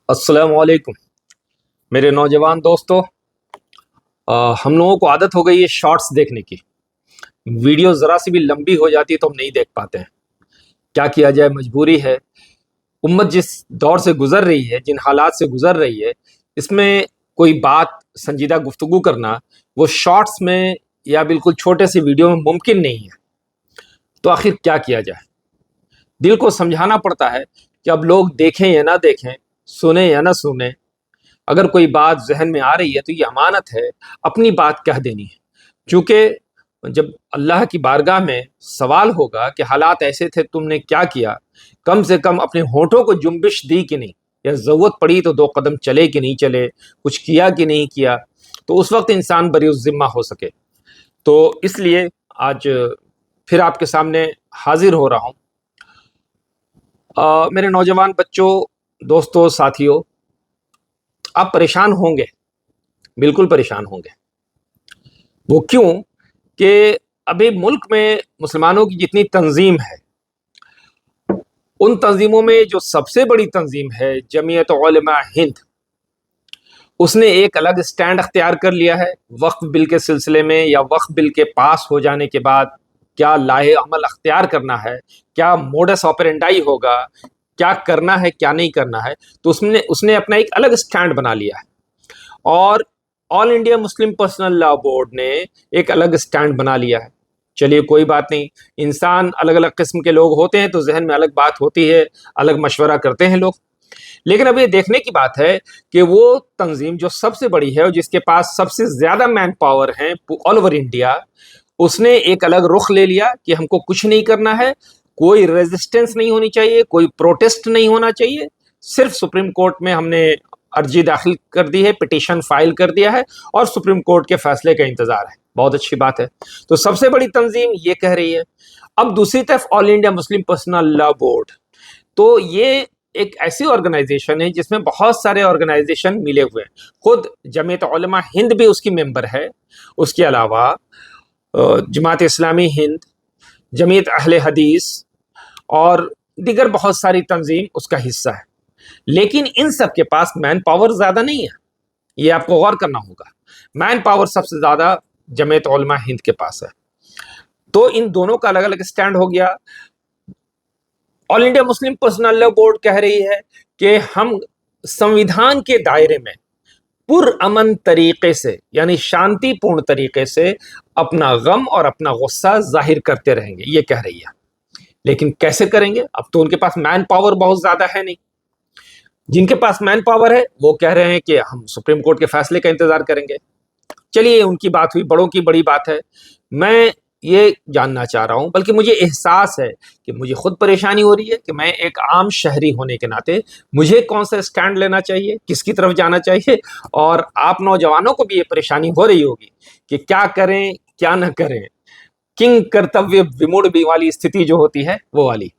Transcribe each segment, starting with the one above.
अस्सलाम वालेकुम मेरे नौजवान दोस्तों। हम लोगों को आदत हो गई है शॉर्ट्स देखने की। वीडियो ज़रा सी भी लंबी हो जाती है तो हम नहीं देख पाते हैं। क्या किया जाए, मजबूरी है। उम्मत जिस दौर से गुजर रही है, जिन हालात से गुजर रही है, इसमें कोई बात संजीदा गुफ्तगू करना वो शॉर्ट्स में या बिल्कुल छोटे से वीडियो में मुमकिन नहीं है। तो आखिर क्या किया जाए? दिल को समझाना पड़ता है कि अब लोग देखें या ना देखें, सुने या ना सुने, अगर कोई बात जहन में आ रही है तो ये अमानत है, अपनी बात कह देनी है। क्योंकि जब अल्लाह की बारगाह में सवाल होगा कि हालात ऐसे थे, तुमने क्या किया, कम से कम अपने होठों को जुम्बिश दी कि नहीं, या ज़रूरत पड़ी तो 2 कदम चले कि नहीं चले, कुछ किया कि नहीं किया, तो उस वक्त इंसान बरी ज़िम्मा हो सके। तो इसलिए आज फिर आपके सामने हाजिर हो रहा हूँ। मेरे नौजवान बच्चों, दोस्तों, साथियों, आप परेशान होंगे, बिल्कुल परेशान होंगे। वो क्यों कि अभी मुल्क में मुसलमानों की जितनी तंजीम है, उन तंजीमों में जो सबसे बड़ी तंजीम है जमीयत उलमा हिंद, उसने एक अलग स्टैंड अख्तियार कर लिया है वक्फ बिल के सिलसिले में, या वक्फ बिल के पास हो जाने के बाद क्या लाहे अमल अख्तियार करना है, क्या मोडस ऑपरेंडाई होगा, क्या करना है क्या नहीं करना है। तो उसने उसने अपना एक अलग स्टैंड बना लिया है। और all India Muslim personal law board ने एक अलग स्टैंड बना लिया है। चलिए कोई बात नहीं, इंसान अलग अलग किस्म के लोग होते हैं तो जहन में अलग बात होती है, अलग मशवरा करते हैं लोग। लेकिन अब ये देखने की बात है कि वो तंजीम जो सबसे बड़ी है और जिसके पास सबसे ज्यादा मैन पावर है ऑल ओवर इंडिया, उसने एक अलग रुख ले लिया कि हमको कुछ नहीं करना है, कोई रेजिस्टेंस नहीं होनी चाहिए, कोई प्रोटेस्ट नहीं होना चाहिए। सिर्फ सुप्रीम कोर्ट में हमने अर्जी दाखिल कर दी है, पिटीशन फाइल कर दिया है और सुप्रीम कोर्ट के फैसले का इंतजार है। बहुत अच्छी बात है। तो सबसे बड़ी तंजीम ये कह रही है। अब दूसरी तरफ all India Muslim personal law board, तो ये एक ऐसी ऑर्गेनाइजेशन है जिसमें बहुत सारे ऑर्गेनाइजेशन मिले हुए हैं। खुद जमीयत उलमा हिंद भी उसकी मेंबर है। उसके अलावा जमात इस्लामी हिंद, जमीयत अहले हदीस और दीगर बहुत सारी तंजीम उसका हिस्सा है। लेकिन इन सब के पास मैन पावर ज्यादा नहीं है, ये आपको गौर करना होगा। मैन पावर सबसे ज्यादा जमीयत उलमा हिंद के पास है। तो इन दोनों का अलग अलग स्टैंड हो गया। All India Muslim personal law board कह रही है कि हम संविधान के दायरे में पुरअमन तरीके से, यानी शांतिपूर्ण तरीके से अपना गम और अपना गुस्सा जाहिर करते रहेंगे, ये कह रही है। लेकिन कैसे करेंगे? अब तो उनके पास मैन पावर बहुत ज्यादा है नहीं। जिनके पास मैन पावर है वो कह रहे हैं कि हम सुप्रीम कोर्ट के फैसले का इंतजार करेंगे। चलिए, उनकी बात हुई, बड़ों की बड़ी बात है। मैं ये जानना चाह रहा हूं, बल्कि मुझे एहसास है कि मुझे खुद परेशानी हो रही है कि मैं एक आम शहरी होने के नाते मुझे कौन सा स्टैंड लेना चाहिए, किसकी तरफ जाना चाहिए। और आप नौजवानों को भी ये परेशानी हो रही होगी कि क्या करें क्या न करें। किंग कर्तव्य विमूढ़ भी वाली स्थिति जो होती है वो वाली।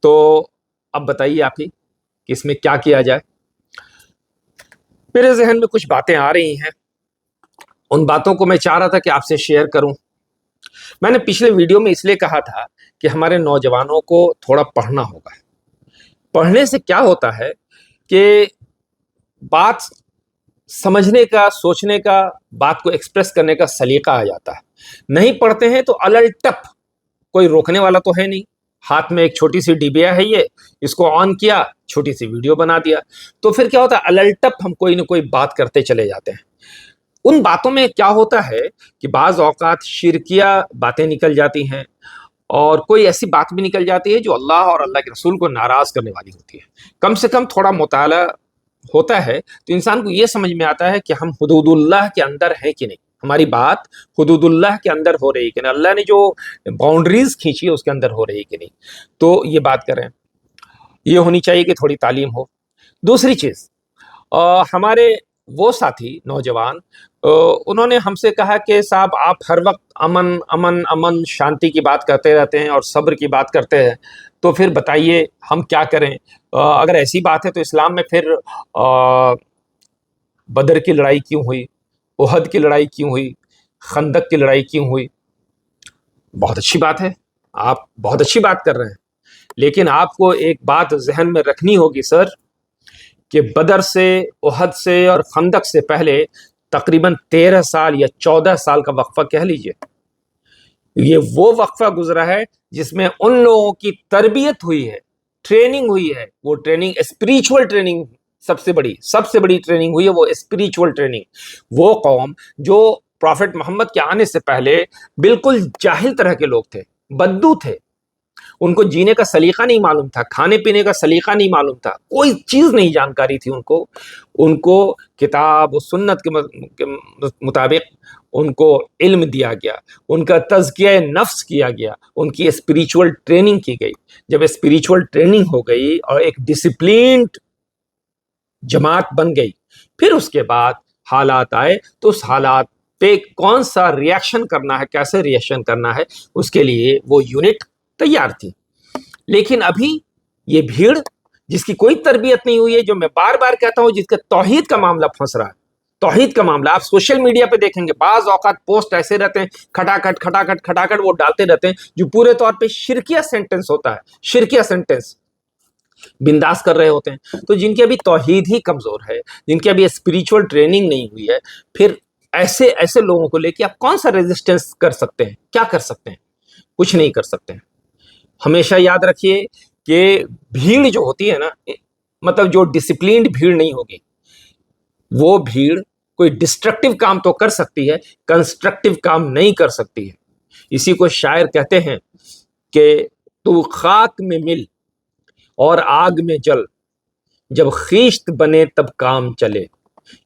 तो अब बताइए आप ही कि इसमें क्या किया जाए। मेरे जहन में कुछ बातें आ रही हैं, उन बातों को मैं चाह रहा था कि आपसे शेयर करूं। मैंने पिछले वीडियो में इसलिए कहा था कि हमारे नौजवानों को थोड़ा पढ़ना होगा। पढ़ने से क्या होता है कि बात समझने का, सोचने का, बात को एक्सप्रेस करने का सलीका आ जाता है। नहीं पढ़ते हैं तो अलल टप, कोई रोकने वाला तो है नहीं। हाथ में एक छोटी सी डिबिया है, ये इसको ऑन किया, छोटी सी वीडियो बना दिया। तो फिर क्या होता है, अलल टप हम कोई ना कोई बात करते चले जाते हैं। उन बातों में क्या होता है कि बाज़ औक़ात शिरकिया बातें निकल जाती हैं और कोई ऐसी बात भी निकल जाती है जो अल्लाह और अल्लाह के रसूल को नाराज़ करने वाली होती है। कम से कम थोड़ा मुताला होता है तो इंसान को ये समझ में आता है कि हम हुदूदुल्लाह के अंदर हैं कि नहीं, हमारी बात हुदूदुल्लाह के अंदर हो रही है कि नहीं, अल्लाह ने जो बाउंड्रीज खींची है उसके अंदर हो रही है कि नहीं। तो ये बात करें, ये होनी चाहिए कि थोड़ी तालीम हो। दूसरी चीज़, हमारे वो साथी नौजवान, उन्होंने हमसे कहा कि साहब आप हर वक्त अमन अमन अमन शांति की बात करते रहते हैं और सब्र की बात करते हैं, तो फिर बताइए हम क्या करें। अगर ऐसी बात है तो इस्लाम में फिर बदर की लड़ाई क्यों हुई, उहद की लड़ाई क्यों हुई, खंदक की लड़ाई क्यों हुई? बहुत अच्छी बात है, आप बहुत अच्छी बात कर रहे हैं। लेकिन आपको एक बात जहन में रखनी होगी सर, کہ بدر سے، احد سے اور خندق سے پہلے تقریباً 13 سال یا 14 سال کا وقفہ کہہ لیجئے، یہ وہ وقفہ گزرا ہے جس میں ان لوگوں کی تربیت ہوئی ہے، ٹریننگ ہوئی ہے. وہ ٹریننگ اسپریچول ٹریننگ سب سے بڑی ٹریننگ ہوئی ہے، وہ اسپریچول ٹریننگ. وہ قوم جو پروفٹ محمد کے آنے سے پہلے بالکل جاہل طرح کے لوگ تھے، بدو تھے، ان کو جینے کا سلیقہ نہیں معلوم تھا، کھانے پینے کا سلیقہ نہیں معلوم تھا، کوئی چیز نہیں جانکاری تھی ان کو کتاب و سنت کے مطابق ان کو علم دیا گیا، ان کا تزکیہ نفس کیا گیا، ان کی اسپریچول ٹریننگ کی گئی. جب اسپریچول ٹریننگ ہو گئی اور ایک ڈسپلینڈ جماعت بن گئی، پھر اس کے بعد حالات آئے تو اس حالات پہ کون سا ریاکشن کرنا ہے، کیسے ریاکشن کرنا ہے، اس کے لیے وہ یونٹ تیار تھی. لیکن ابھی یہ بھیڑ جس کی کوئی تربیت نہیں ہوئی ہے، جو میں بار بار کہتا ہوں، جس کا توحید کا معاملہ پھنس رہا ہے، توحید کا معاملہ. آپ سوشل میڈیا پہ دیکھیں گے بعض اوقات پوسٹ ایسے رہتے ہیں، کھٹاکھٹ وہ ڈالتے رہتے ہیں جو پورے طور پہ شرکیہ سینٹنس ہوتا ہے، شرکیہ سینٹنس بنداس کر رہے ہوتے ہیں. تو جن کی ابھی توحید ہی کمزور ہے، جن کی ابھی اسپریچول ٹریننگ نہیں ہوئی ہے، پھر ایسے لوگوں کو لے کے آپ کون سا ریزسٹنس کر سکتے ہیں؟ کیا کر سکتے ہیں؟ کچھ نہیں کر سکتے ہیں. ہمیشہ یاد رکھیے کہ بھیڑ جو ہوتی ہے نا، مطلب جو ڈسپلینڈ بھیڑ نہیں ہوگی، وہ بھیڑ کوئی ڈسٹرکٹیو کام تو کر سکتی ہے، کنسٹرکٹیو کام نہیں کر سکتی ہے. اسی کو شاعر کہتے ہیں کہ تو خاک میں مل اور آگ میں جل، جب خیشت بنے تب کام چلے،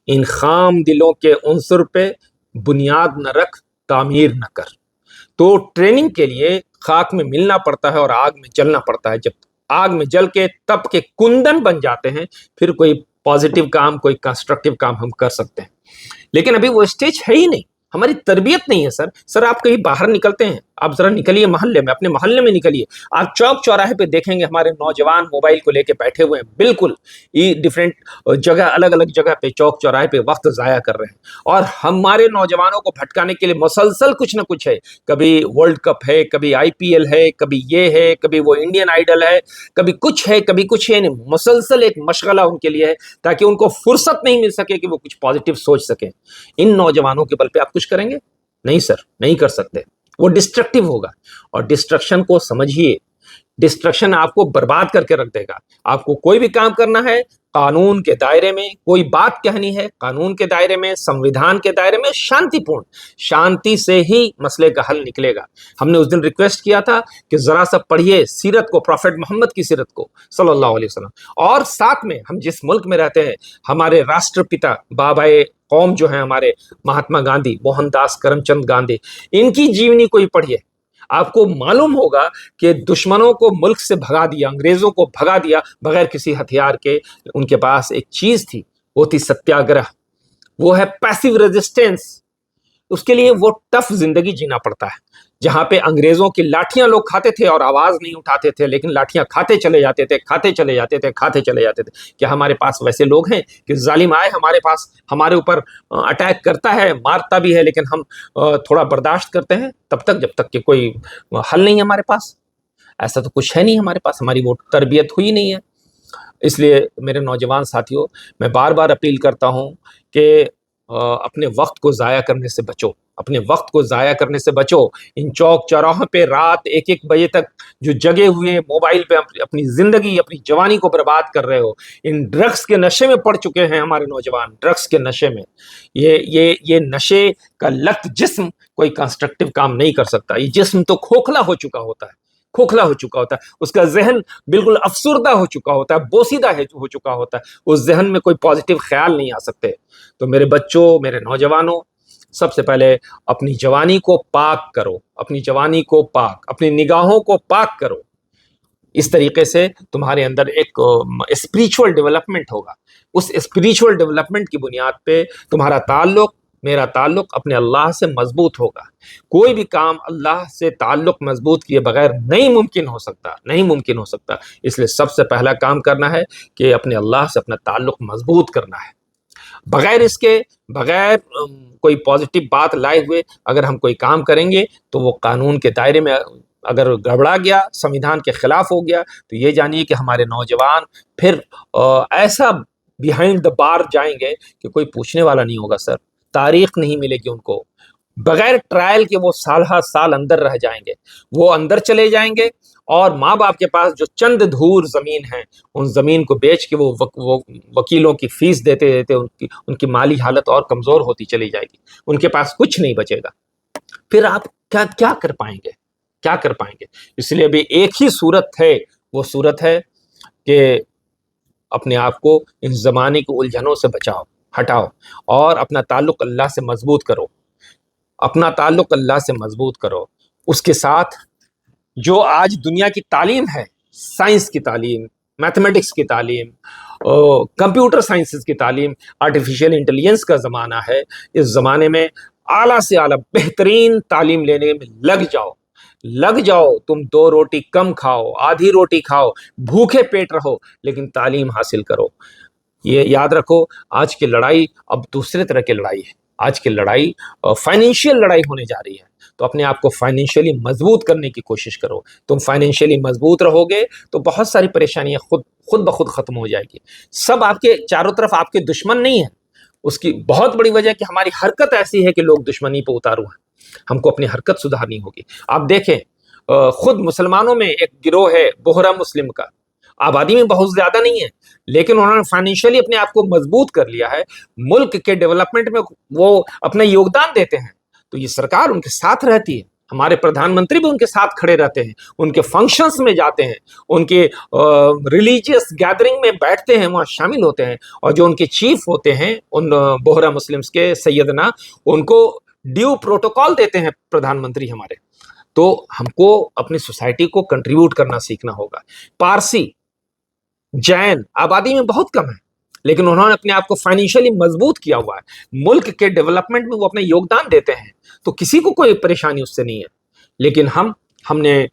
ان خام دلوں کے عنصر پہ بنیاد نہ رکھ، تعمیر نہ کر. تو ٹریننگ کے لیے خاک میں ملنا پڑتا ہے اور آگ میں جلنا پڑتا ہے. جب آگ میں جل کے تب کے کندن بن جاتے ہیں، پھر کوئی پازیٹیو کام، کوئی کنسٹرکٹیو کام ہم کر سکتے ہیں. لیکن ابھی وہ اسٹیج ہے ہی نہیں، ہماری تربیت نہیں ہے. سر آپ کہیں باہر نکلتے ہیں، آپ ذرا نکلیے محلے میں، اپنے محلے میں نکلیے، آپ چوک چوراہے پہ دیکھیں گے ہمارے نوجوان موبائل کو لے کے بیٹھے ہوئے ہیں، بالکل یہ ڈفرینٹ جگہ، الگ الگ جگہ پہ چوک چوراہے پہ وقت ضائع کر رہے ہیں. اور ہمارے نوجوانوں کو بھٹکانے کے لیے مسلسل کچھ نہ کچھ ہے. کبھی ورلڈ کپ ہے، کبھی IPL ہے، کبھی یہ ہے، کبھی وہ انڈین آئیڈل ہے، کبھی کچھ ہے، کبھی کچھ ہے. مسلسل ایک مشغلہ ان کے لیے ہے تاکہ ان کو فرصت نہیں مل سکے کہ وہ کچھ پازیٹیو سوچ سکیں. ان نوجوانوں کے بل پہ آپ کچھ کریں گے؟ نہیں سر، نہیں کر سکتے. وہ ڈسٹرکٹیو ہوگا. اور ڈسٹرکشن کو سمجھیے، ڈسٹرکشن آپ کو برباد کر کے رکھ دے گا. آپ کو کوئی بھی کام کرنا ہے قانون کے دائرے میں، کوئی بات کہنی ہے قانون کے دائرے میں، سمویدھان کے دائرے میں، شانتی سے ہی مسئلے کا حل نکلے گا. ہم نے اس دن ریکویسٹ کیا تھا کہ ذرا سا پڑھیے سیرت کو، پروفٹ محمد کی سیرت کو صلی اللہ علیہ وسلم. اور ساتھ میں ہم جس ملک میں رہتے ہیں، ہمارے راشٹر پتا بابائے قوم جو ہیں ہمارے مہاتما گاندھی، موہن داس کرم چند گاندھی، ان کی جیونی کو ہی پڑھیے. آپ کو معلوم ہوگا کہ دشمنوں کو ملک سے بھگا دیا، انگریزوں کو بھگا دیا بغیر کسی ہتھیار کے. ان کے پاس ایک چیز تھی، وہ تھی ستیاگرہ، وہ ہے پیسیو ریزسٹنس. اس کے لیے وہ ٹف زندگی جینا پڑتا ہے، جہاں پہ انگریزوں کی لاٹھیاں لوگ کھاتے تھے اور آواز نہیں اٹھاتے تھے، لیکن لاٹھیاں کھاتے چلے جاتے تھے. کیا ہمارے پاس ویسے لوگ ہیں کہ ظالم آئے ہمارے پاس، ہمارے اوپر اٹیک کرتا ہے، مارتا بھی ہے، لیکن ہم تھوڑا برداشت کرتے ہیں تب تک جب تک کہ کوئی حل نہیں ہے ہمارے پاس؟ ایسا تو کچھ ہے نہیں ہمارے پاس، ہماری وہ تربیت ہوئی نہیں ہے. اس لیے میرے نوجوان ساتھیوں، میں بار بار اپیل کرتا ہوں کہ اپنے وقت کو ضائع کرنے سے بچو، اپنے وقت کو ضائع کرنے سے بچو. ان چوک چوراہوں پہ رات 1 بجے تک جو جگے ہوئے موبائل پہ اپنی زندگی، اپنی جوانی کو برباد کر رہے ہو. ان ڈرگس کے نشے میں پڑ چکے ہیں ہمارے نوجوان، ڈرگس کے نشے میں. یہ نشے کا لت جسم کوئی کنسٹرکٹیو کام نہیں کر سکتا. یہ جسم تو کھوکھلا ہو چکا ہوتا ہے، اس کا ذہن بالکل افسردہ ہو چکا ہوتا ہے، بوسیدہ ہو چکا ہوتا ہے. اس ذہن میں کوئی پازیٹیو خیال نہیں آ سکتے. تو میرے بچوں، میرے نوجوانوں، سب سے پہلے اپنی جوانی کو پاک کرو، اپنی جوانی کو پاک، اپنی نگاہوں کو پاک کرو. اس طریقے سے تمہارے اندر ایک اسپریچول ڈیولپمنٹ ہوگا. اس اسپریچول ڈیولپمنٹ کی بنیاد پہ تمہارا تعلق، میرا تعلق اپنے اللہ سے مضبوط ہوگا. کوئی بھی کام اللہ سے تعلق مضبوط کیے بغیر نہیں ممکن ہو سکتا. اس لیے سب سے پہلا کام کرنا ہے کہ اپنے اللہ سے اپنا تعلق مضبوط کرنا ہے. بغیر کوئی پازیٹیو بات لائے ہوئے اگر ہم کوئی کام کریں گے تو وہ قانون کے دائرے میں اگر گڑبڑا گیا، سمویدھان کے خلاف ہو گیا، تو یہ جانیے کہ ہمارے نوجوان پھر ایسا बिहाइंड द बार जाएंगे कि कोई पूछने वाला नहीं होगा सर, तारीख नहीं मिलेगी उनको, बगैर ट्रायल के वो साल हर साल अंदर रह जाएंगे, वो अंदर चले जाएंगे और माँ बाप के पास जो चंद धूर जमीन है उन जमीन को बेच के वो वकीलों की फीस देते देते उनकी माली हालत और कमजोर होती चली जाएगी, उनके पास कुछ नहीं बचेगा। फिर आप क्या क्या कर पाएंगे, क्या कर पाएंगे? इसलिए अभी एक ही सूरत है, वो सूरत है कि अपने आप को इन ज़माने की उलझनों से बचाओ, हटाओ और अपना ताल्लुक़ अल्लाह से मजबूत करो, अपना ताल्लुक़ अल्लाह से मजबूत करो। उसके साथ जो आज दुनिया की तालीम है, साइंस की तालीम, मैथमेटिक्स की तालीम, कंप्यूटर साइंसेस की तालीम, आर्टिफिशियल इंटेलिजेंस का ज़माना है, इस ज़माने में आला से आला बेहतरीन तालीम लेने में लग जाओ, लग जाओ। तुम 2 रोटी कम खाओ, आधी रोटी खाओ, भूखे पेट रहो, लेकिन तालीम हासिल करो। ये याद रखो, आज की लड़ाई अब दूसरे तरह की लड़ाई है। आज की लड़ाई फाइनेंशियल लड़ाई होने जा रही है, तो अपने आप को फाइनेंशियली मजबूत करने की कोशिश करो। तुम फाइनेंशियली मजबूत रहोगे तो बहुत सारी परेशानियां खुद ब खुद खत्म हो जाएगी। सब आपके चारों तरफ आपके दुश्मन नहीं है, उसकी बहुत बड़ी वजह कि हमारी हरकत ऐसी है कि लोग दुश्मनी पर उतारू हैं। हमको अपनी हरकत सुधारनी होगी। आप देखें, खुद मुसलमानों में एक गिरोह है बोहरा मुस्लिम का, आबादी में बहुत ज्यादा नहीं है, लेकिन उन्होंने फाइनेंशियली अपने आप को मजबूत कर लिया है, मुल्क के डेवलपमेंट में वो अपना योगदान देते हैं, तो ये सरकार उनके साथ रहती है। हमारे प्रधानमंत्री भी उनके साथ खड़े रहते हैं, उनके फंक्शंस में जाते हैं, उनके रिलीजियस गैदरिंग में बैठते हैं, वहाँ शामिल होते हैं, और जो उनके चीफ होते हैं उन बोहरा मुस्लिम्स के सैयदना, उनको ड्यू प्रोटोकॉल देते हैं प्रधानमंत्री हमारे। तो हमको अपनी सोसाइटी को कंट्रीब्यूट करना सीखना होगा। पारसी, जैन आबादी में बहुत कम है, लेकिन उन्होंने अपने आप को फाइनेंशियली मजबूत किया हुआ है, मुल्क के डेवलपमेंट में वो अपना योगदान देते हैं, तो किसी को कोई परेशानी उससे नहीं है। लेकिन हमने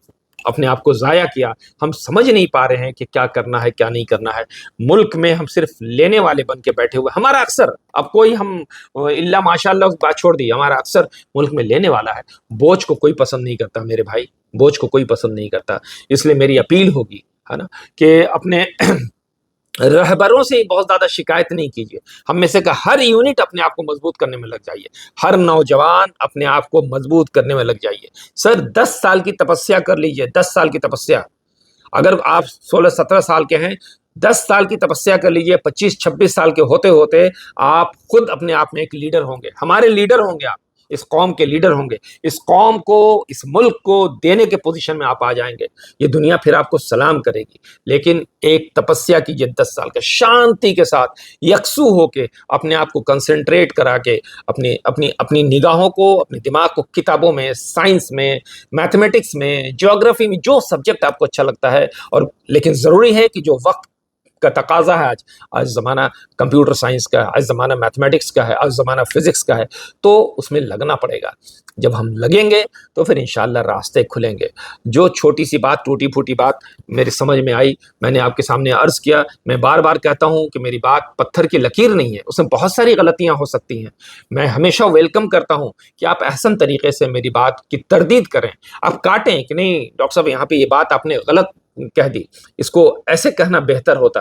अपने आप को ज़ाया किया, हम समझ नहीं पा रहे हैं कि क्या करना है क्या नहीं करना है। मुल्क में हम सिर्फ लेने वाले बन के बैठे हुए, हमारा अक्सर, अब कोई हम इल्ला माशाअल्लाह उस बात छोड़ दी, हमारा अक्सर मुल्क में लेने वाला है। बोझ को कोई पसंद नहीं करता मेरे भाई, बोझ को कोई पसंद नहीं करता। इसलिए मेरी अपील होगी, है ना, कि अपने रहबरों से बहुत ज्यादा शिकायत नहीं कीजिए। हम में से का हर यूनिट अपने आप को मजबूत करने में लग जाइए, हर नौजवान अपने आप को मजबूत करने में लग जाइए। सर 10 साल की तपस्या कर लीजिए, 10 साल की तपस्या। अगर आप 16-17 साल के हैं, 10 साल की तपस्या कर लीजिए, 25-26 साल के होते होते आप खुद अपने आप में एक लीडर होंगे, हमारे लीडर होंगे, आप इस कौम के लीडर होंगे, इस कौम को, इस मुल्क को देने के पोजीशन में आप आ जाएंगे। ये दुनिया फिर आपको सलाम करेगी। लेकिन एक तपस्या कीजिए 10 साल का, शांति के साथ यकसू होके अपने आप को कंसंट्रेट करा के अपनी अपनी अपनी निगाहों को, अपने दिमाग को किताबों में, साइंस में, मैथमेटिक्स में, ज्योग्राफी में, जो सब्जेक्ट आपको अच्छा लगता है, और लेकिन ज़रूरी है कि जो वक्त का तकाजा है, आज ज़माना कंप्यूटर साइंस का है, आज ज़माना मैथमेटिक्स का है, आज ज़माना फिजिक्स का है, तो उसमें लगना पड़ेगा। जब हम लगेंगे तो फिर इंशाअल्लाह रास्ते खुलेंगे। जो छोटी सी बात, टूटी फूटी बात मेरी समझ में आई, मैंने आपके सामने अर्ज़ किया। मैं बार बार कहता हूँ कि मेरी बात पत्थर की लकीर नहीं है, उसमें बहुत सारी गलतियाँ हो सकती हैं। मैं हमेशा वेलकम करता हूँ कि आप अहसन तरीके से मेरी बात की तरदीद करें, आप काटें कि नहीं डॉक्टर साहब यहाँ पे ये बात आपने गलत कह दी, इसको ऐसे कहना बेहतर होता।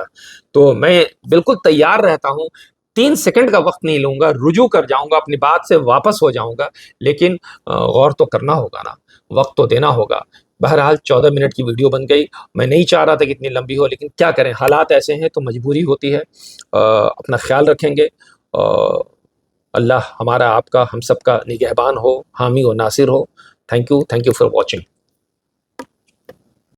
तो मैं बिल्कुल तैयार रहता हूँ, 3 सेकंड का वक्त नहीं लूंगा, रुजू कर जाऊंगा, अपनी बात से वापस हो जाऊंगा। लेकिन गौर तो करना होगा ना, वक्त तो देना होगा। बहरहाल 14 मिनट की वीडियो बन गई, मैं नहीं चाह रहा था कि इतनी लंबी हो, लेकिन क्या करें, हालात ऐसे हैं तो मजबूरी होती है। अपना ख्याल रखेंगे। अल्लाह हमारा, आपका, हम सब का निगहबान हो, हामी हो, नासिर हो। Thank you for watching.